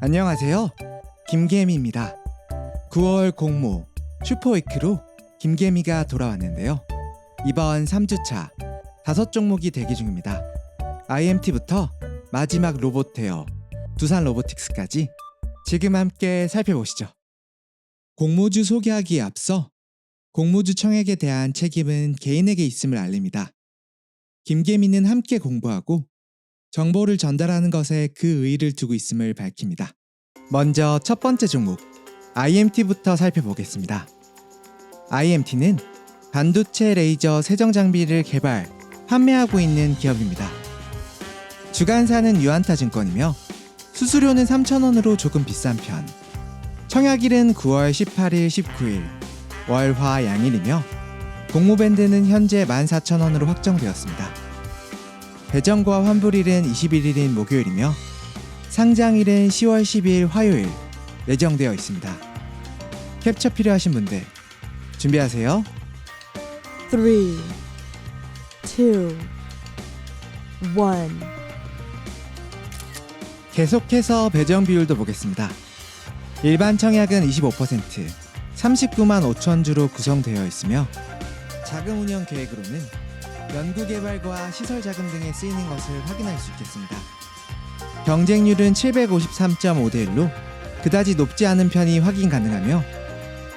안녕하세요. 김개미입니다. 9월 공모 슈퍼위크로 김개미가 돌아왔는데요. 이번 3주차 5종목이 대기 중입니다. IMT부터 마지막 로봇헤어, 두산 로보틱스까지 지금 함께 살펴보시죠. 공모주 소개하기에 앞서 공모주 청약에 대한 책임은 개인에게 있음을 알립니다. 김개미는 함께 공부하고 정보를 전달하는 것에 그 의의를 두고 있음을 밝힙니다. 먼저 첫 번째 종목 IMT부터 살펴보겠습니다. IMT는 반도체 레이저 세정 장비를 개발, 판매하고 있는 기업입니다. 주간사는 유안타증권이며 수수료는 3,000원으로 조금 비싼 편. 청약일은 9월 18일, 19일, 월화 양일이며 공모밴드는 현재 14,000원으로 확정되었습니다. 배정과 환불일은 21일인 목요일이며 상장일은 10월 10일 화요일 예정되어 있습니다. 캡처 필요하신 분들 준비하세요. 3, 2, 1. 계속해서 배정 비율도 보겠습니다. 일반 청약은 25%, 39만 5천 주로 구성되어 있으며 자금 운영 계획으로는 연구개발과 시설 자금 등에 쓰이는 것을 확인할 수 있겠습니다. 경쟁률은 753.5대 1로 그다지 높지 않은 편이 확인 가능하며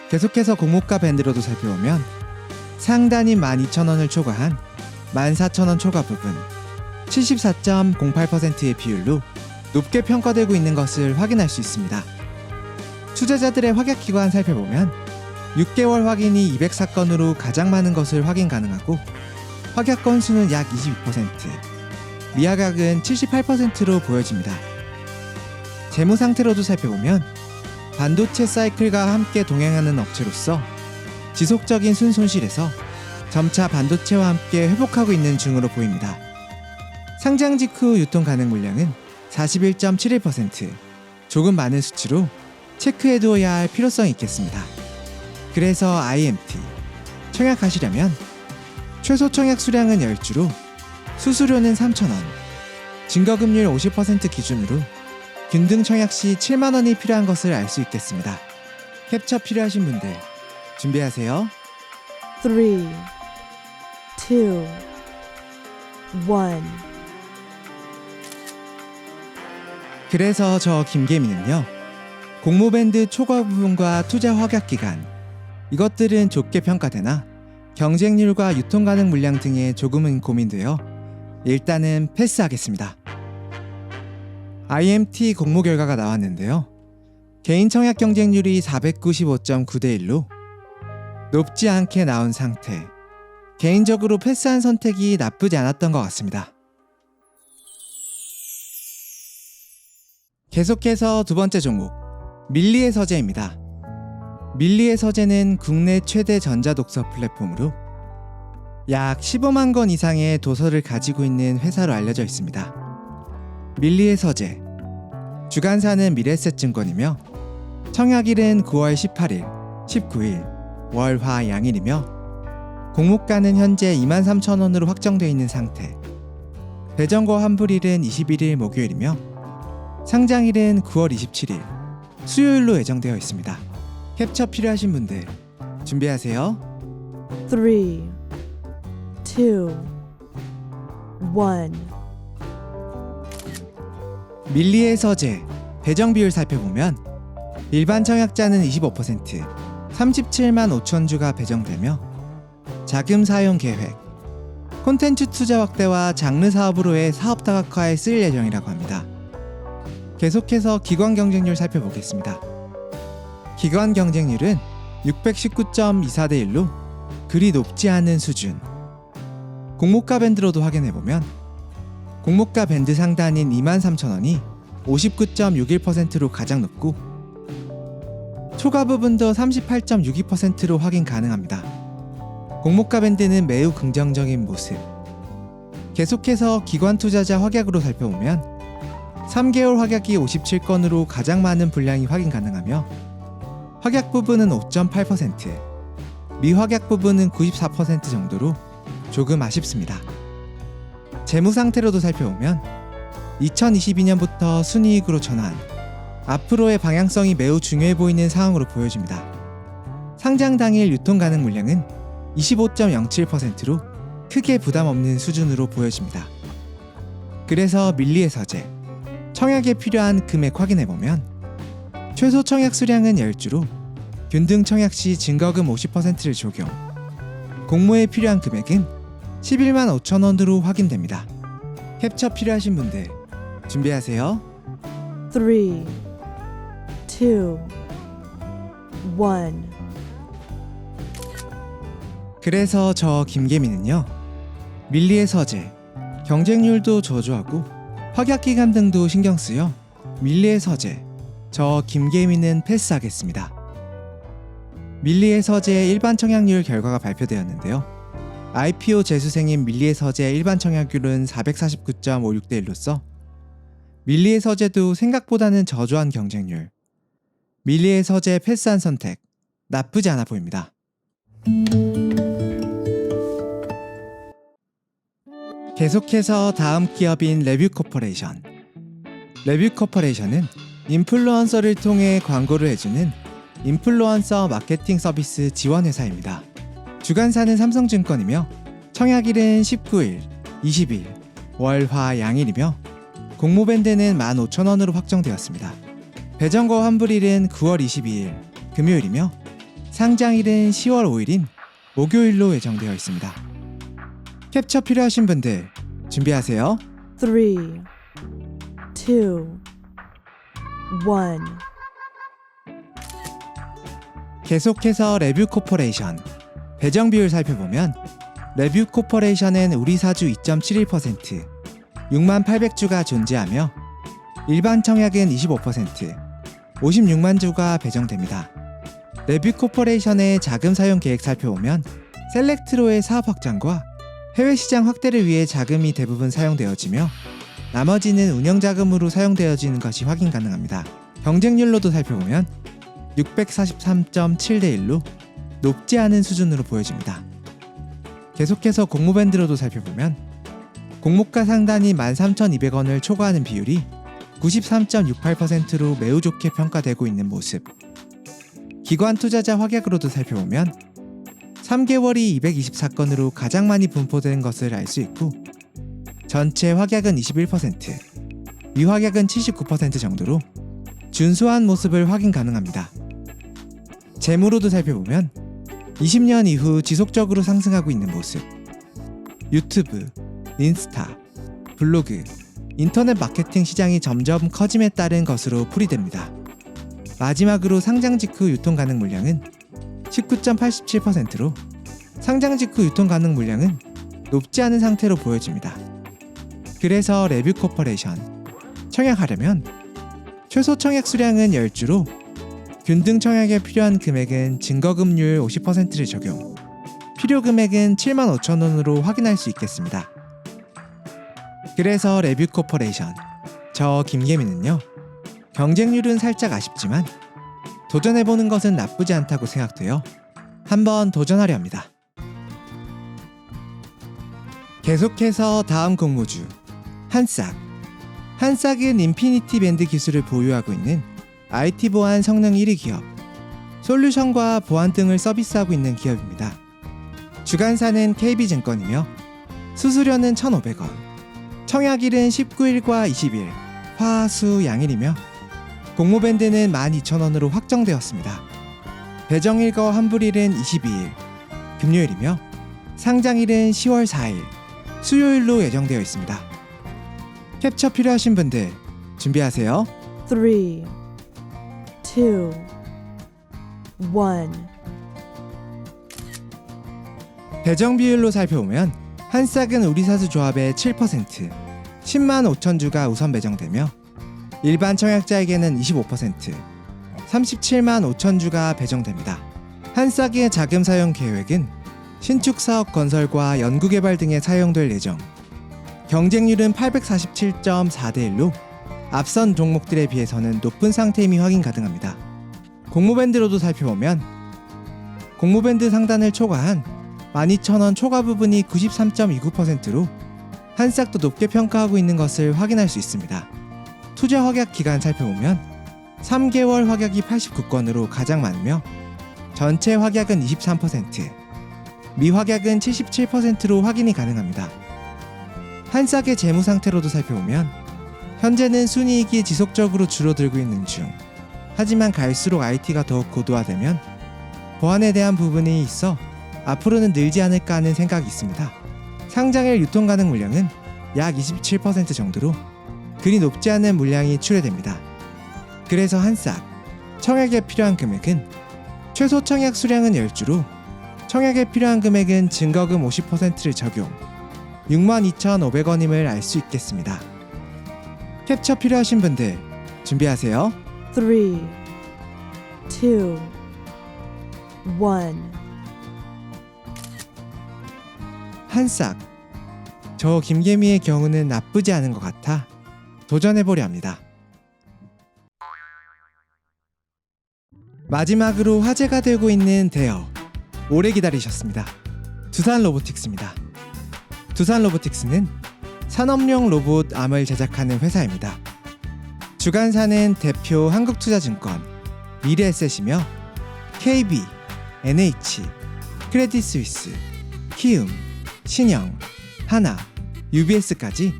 계속해서 공모가 밴드로도 살펴보면 상단인 12,000원을 초과한 14,000원 초과 부분 74.08%의 비율로 높게 평가되고 있는 것을 확인할 수 있습니다. 투자자들의 확약기간 살펴보면 6개월 확인이 204건으로 가장 많은 것을 확인 가능하고 확약 건수는 약 22%, 미확약은 78%로 보여집니다. 재무 상태로도 살펴보면 반도체 사이클과 함께 동행하는 업체로서 지속적인 순손실에서 점차 반도체와 함께 회복하고 있는 중으로 보입니다. 상장 직후 유통 가능 물량은 41.71%, 조금 많은 수치로 체크해두어야 할 필요성이 있겠습니다. 그래서 IMT 청약하시려면 최소 청약 수량은 10주로 수수료는 3,000원, 증거금률 50% 기준으로 균등 청약 시 7만원이 필요한 것을 알 수 있겠습니다. 캡처 필요하신 분들 준비하세요. 3, 2, 1. 그래서 저 김개미는요, 공모밴드 초과 부분과 투자 확약 기간 이것들은 좋게 평가되나 경쟁률과 유통 가능 물량 등에 조금은 고민되어 일단은 패스하겠습니다. IMT 공모 결과가 나왔는데요. 개인 청약 경쟁률이 495.9대 1로 높지 않게 나온 상태. 개인적으로 패스한 선택이 나쁘지 않았던 것 같습니다. 계속해서 두 번째 종목 밀리의 서재입니다. 밀리의 서재는 국내 최대 전자독서 플랫폼으로 약 15만 권 이상의 도서를 가지고 있는 회사로 알려져 있습니다. 밀리의 서재 주간사는 미래에셋증권이며 청약일은 9월 18일, 19일, 월화 양일이며 공모가는 현재 23,000원으로 확정되어 있는 상태. 배정과 환불일은 21일 목요일이며 상장일은 9월 27일 수요일로 예정되어 있습니다. 캡처 필요하신 분들 준비하세요. 3, 2, 1. 밀리의 서재 배정 비율 살펴보면 일반 청약자는 25%, 37만 5천 주가 배정되며 자금 사용 계획, 콘텐츠 투자 확대와 장르 사업으로의 사업 다각화에 쓰일 예정이라고 합니다. 계속해서 기관 경쟁률 살펴보겠습니다. 기관 경쟁률은 619.24대 1로 그리 높지 않은 수준. 공모가 밴드로도 확인해보면 공모가 밴드 상단인 23,000원이 59.61%로 가장 높고 초과 부분도 38.62%로 확인 가능합니다. 공모가 밴드는 매우 긍정적인 모습. 계속해서 기관 투자자 확약으로 살펴보면 3개월 확약이 57건으로 가장 많은 분량이 확인 가능하며 확약 부분은 5.8%, 미확약 부분은 94% 정도로 조금 아쉽습니다. 재무 상태로도 살펴보면 2022년부터 순이익으로 전환, 앞으로의 방향성이 매우 중요해 보이는 상황으로 보여집니다. 상장 당일 유통 가능 물량은 25.07%로 크게 부담 없는 수준으로 보여집니다. 그래서 밀리의 서재, 청약에 필요한 금액 확인해보면 최소 청약 수량은 10주로 균등 청약 시 증거금 50%를 적용, 공모에 필요한 금액은 11만 5천 원으로 확인됩니다. 캡처 필요하신 분들 준비하세요. 3, 2, 1. 그래서 저 김계민은요, 밀리의 서재, 경쟁률도 저조하고 확약기간 등도 신경 쓰여 밀리의 서재, 저 김계민은 패스하겠습니다. 밀리의 서재 일반 청약률 결과가 발표되었는데요. IPO 재수생인 밀리의 서재 일반 청약률은 449.56대 1로서 밀리의 서재도 생각보다는 저조한 경쟁률, 밀리의 서재 패스한 선택, 나쁘지 않아 보입니다. 계속해서 다음 기업인 레뷰코퍼레이션. 레뷰코퍼레이션은 인플루언서를 통해 광고를 해주는 인플루언서 마케팅 서비스 지원 회사입니다. 주관사는 삼성증권이며 청약일은 19일, 20일, 월, 화, 양일이며 공모밴드는 15,000원으로 확정되었습니다. 배정과 환불일은 9월 22일, 금요일이며 상장일은 10월 5일인 목요일로 예정되어 있습니다. 캡처 필요하신 분들 준비하세요. 3, 2, 1. 계속해서 레뷰코퍼레이션 배정 비율 살펴보면 레뷰코퍼레이션은 우리 사주 2.71%, 6만 800주가 존재하며 일반 청약은 25%, 56만 주가 배정됩니다. 레뷰코퍼레이션의 자금 사용 계획 살펴보면 셀렉트로의 사업 확장과 해외 시장 확대를 위해 자금이 대부분 사용되어지며 나머지는 운영자금으로 사용되어지는 것이 확인 가능합니다. 경쟁률로도 살펴보면 643.7대 1로 높지 않은 수준으로 보여집니다. 계속해서 공모밴드로도 살펴보면 공모가 상단이 13,200원을 초과하는 비율이 93.68%로 매우 좋게 평가되고 있는 모습. 기관 투자자 확약으로도 살펴보면 3개월이 224건으로 가장 많이 분포된 것을 알 수 있고 전체 확약은 21%, 미확약은 79% 정도로 준수한 모습을 확인 가능합니다. 재무로도 살펴보면 20년 이후 지속적으로 상승하고 있는 모습. 유튜브, 인스타, 블로그, 인터넷 마케팅 시장이 점점 커짐에 따른 것으로 풀이됩니다. 마지막으로 상장 직후 유통 가능 물량은 19.87%로 상장 직후 유통 가능 물량은 높지 않은 상태로 보여집니다. 그래서 레뷰코퍼레이션 청약하려면 최소 청약 수량은 10주로 균등 청약에 필요한 금액은 증거금률 50%를 적용, 필요 금액은 75,000원으로 확인할 수 있겠습니다. 그래서 레뷰코퍼레이션 저 김계민은요, 경쟁률은 살짝 아쉽지만 도전해보는 것은 나쁘지 않다고 생각되어 한번 도전하려 합니다. 계속해서 다음 공모주 한싹. 한싹은 인피니티 밴드 기술을 보유하고 있는 IT 보안 성능 1위 기업, 솔루션과 보안 등을 서비스하고 있는 기업입니다. 주관사는 KB증권이며 수수료는 1,500원, 청약일은 19일과 20일, 화, 수, 양일이며 공모밴드는 12,000원으로 확정되었습니다. 배정일과 환불일은 22일, 금요일이며 상장일은 10월 4일, 수요일로 예정되어 있습니다. 캡처 필요하신 분들 준비하세요. 3, 2, 1. 배정 비율로 살펴보면 한싹은 우리사수 조합의 7%, 10만 5천 주가 우선 배정되며 일반 청약자에게는 25%, 37만 5천 주가 배정됩니다. 한싹의 자금 사용 계획은 신축 사업 건설과 연구개발 등에 사용될 예정. 경쟁률은 847.4대 1로 앞선 종목들에 비해서는 높은 상태임이 확인 가능합니다. 공모밴드로도 살펴보면 공모밴드 상단을 초과한 12,000원 초과 부분이 93.29%로 한싹도 높게 평가하고 있는 것을 확인할 수 있습니다. 투자 확약 기간 살펴보면 3개월 확약이 89건으로 가장 많으며 전체 확약은 23%, 미확약은 77%로 확인이 가능합니다. 한 싹의 재무 상태로도 살펴보면 현재는 순이익이 지속적으로 줄어들고 있는 중, 하지만 갈수록 IT가 더욱 고도화되면 보안에 대한 부분이 있어 앞으로는 늘지 않을까 하는 생각이 있습니다. 상장일 유통 가능 물량은 약 27% 정도로 그리 높지 않은 물량이 출하됩니다. 그래서 한 싹 청약에 필요한 금액은 최소 청약 수량은 10주로 청약에 필요한 금액은 증거금 50%를 적용 62,500원임을 알 수 있겠습니다. 캡처 필요하신 분들 준비하세요. 3, 2, 1. 한 싹. 저 김개미의 경우는 나쁘지 않은 것 같아 도전해보려 합니다. 마지막으로 화제가 되고 있는 대여. 오래 기다리셨습니다. 두산 로보틱스입니다. 두산 로보틱스는 산업용 로봇 암을 제작하는 회사입니다. 주관사는 대표 한국투자증권, 미래에셋이며 KB, NH, 크레딧 스위스, 키움, 신영, 하나, UBS까지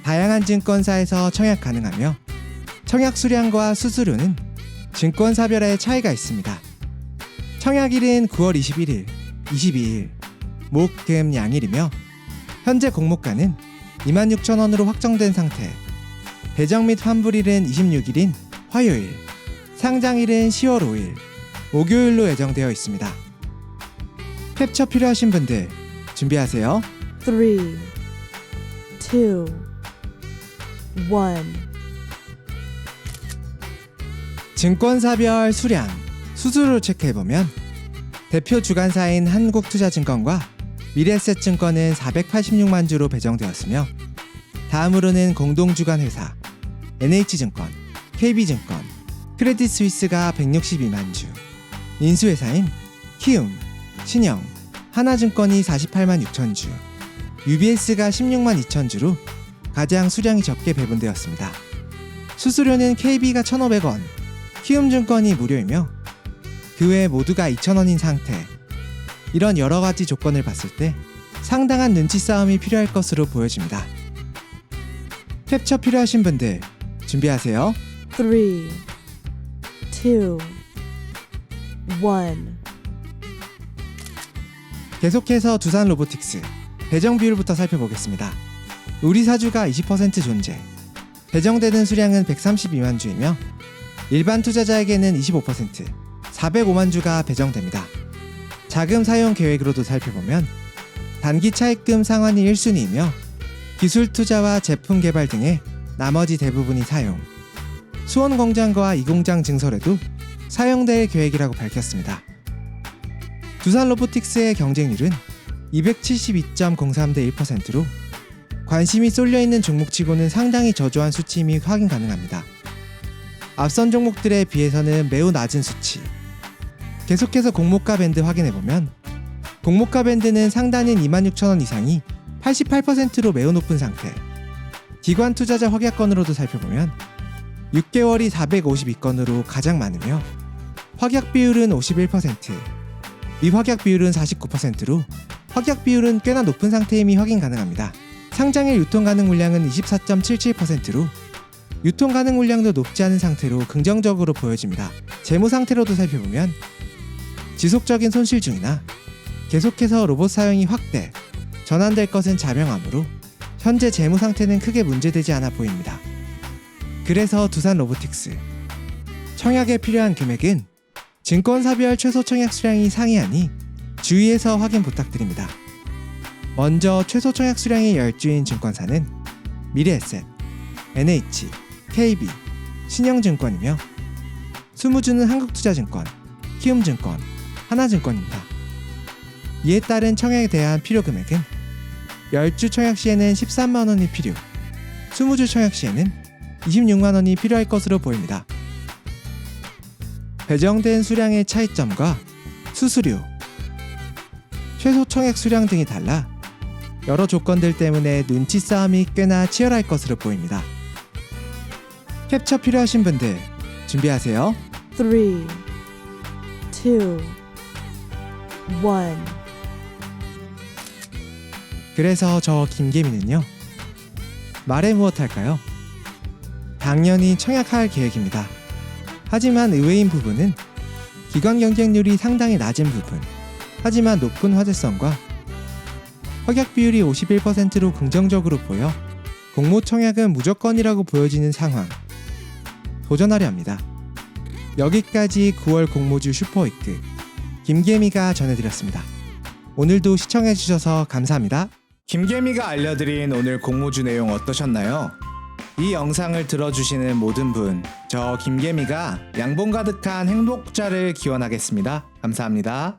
다양한 증권사에서 청약 가능하며 청약 수량과 수수료는 증권사별의 차이가 있습니다. 청약일은 9월 21일, 22일, 목, 금, 양일이며 현재 공모가는 26,000원으로 확정된 상태. 배정 및 환불일은 26일인 화요일, 상장일은 10월 5일, 목요일로 예정되어 있습니다. 캡처 필요하신 분들 준비하세요. 3, 2, 1. 증권사별 수량, 수수료 체크해보면 대표 주관사인 한국투자증권과 미래에셋증권은 486만 주로 배정되었으며 다음으로는 공동주관회사 NH증권, KB증권, 크레딧 스위스가 162만 주, 인수회사인 키움, 신영, 하나증권이 48만 6천 주, UBS가 16만 2천 주로 가장 수량이 적게 배분되었습니다. 수수료는 KB가 1,500원, 키움증권이 무료이며 그 외 모두가 2,000원인 상태. 이런 여러 가지 조건을 봤을 때 상당한 눈치 싸움이 필요할 것으로 보여집니다. 캡처 필요하신 분들 준비하세요. 3, 2, 1. 계속해서 두산 로보틱스 배정 비율부터 살펴보겠습니다. 우리 사주가 20% 존재, 배정되는 수량은 132만 주이며 일반 투자자에게는 25%, 405만 주가 배정됩니다. 자금 사용 계획으로도 살펴보면 단기 차입금 상환이 1순위이며 기술 투자와 제품 개발 등의 나머지 대부분이 사용, 수원 공장과 이 공장 증설에도 사용될 계획이라고 밝혔습니다. 두산 로보틱스의 경쟁률은 272.03대 1%로 관심이 쏠려있는 종목치고는 상당히 저조한 수치임이 확인 가능합니다. 앞선 종목들에 비해서는 매우 낮은 수치. 계속해서 공모가 밴드 확인해보면 공모가 밴드는 상단인 26,000원 이상이 88%로 매우 높은 상태. 기관 투자자 확약건으로도 살펴보면 6개월이 452건으로 가장 많으며 확약 비율은 51%, 미확약 비율은 49%로 확약 비율은 꽤나 높은 상태임이 확인 가능합니다. 상장일 유통 가능 물량은 24.77%로 유통 가능 물량도 높지 않은 상태로 긍정적으로 보여집니다. 재무 상태로도 살펴보면 지속적인 손실 중이나 계속해서 로봇 사용이 확대, 전환될 것은 자명하므로 현재 재무 상태는 크게 문제되지 않아 보입니다. 그래서 두산 로보틱스 청약에 필요한 금액은 증권사별 최소 청약 수량이 상이하니 주의해서 확인 부탁드립니다. 먼저 최소 청약 수량이 10주인 증권사는 미래에셋, NH, KB, 신영증권이며 20주는 한국투자증권, 키움증권, 하나증권입니다. 이에 따른 청약에 대한 필요 금액은 10주 청약 시에는 13만원이 필요, 20주 청약 시에는 26만원이 필요할 것으로 보입니다. 배정된 수량의 차이점과 수수료, 최소 청약 수량 등이 달라 여러 조건들 때문에 눈치 싸움이 꽤나 치열할 것으로 보입니다. 캡처 필요하신 분들 준비하세요. 3, 2, 1. 그래서 저 김계민은요. 말해 무엇할까요? 당연히 청약할 계획입니다. 하지만 의외인 부분은 기관 경쟁률이 상당히 낮은 부분, 하지만 높은 화제성과 확약 비율이 51%로 긍정적으로 보여 공모 청약은 무조건이라고 보여지는 상황. 도전하려 합니다. 여기까지 9월 공모주 슈퍼위크 김계미가 전해드렸습니다. 오늘도 시청해주셔서 감사합니다. 김계미가 알려드린 오늘 공모주 내용 어떠셨나요? 이 영상을 들어주시는 모든 분, 저 김계미가 양봉 가득한 행복자를 기원하겠습니다. 감사합니다.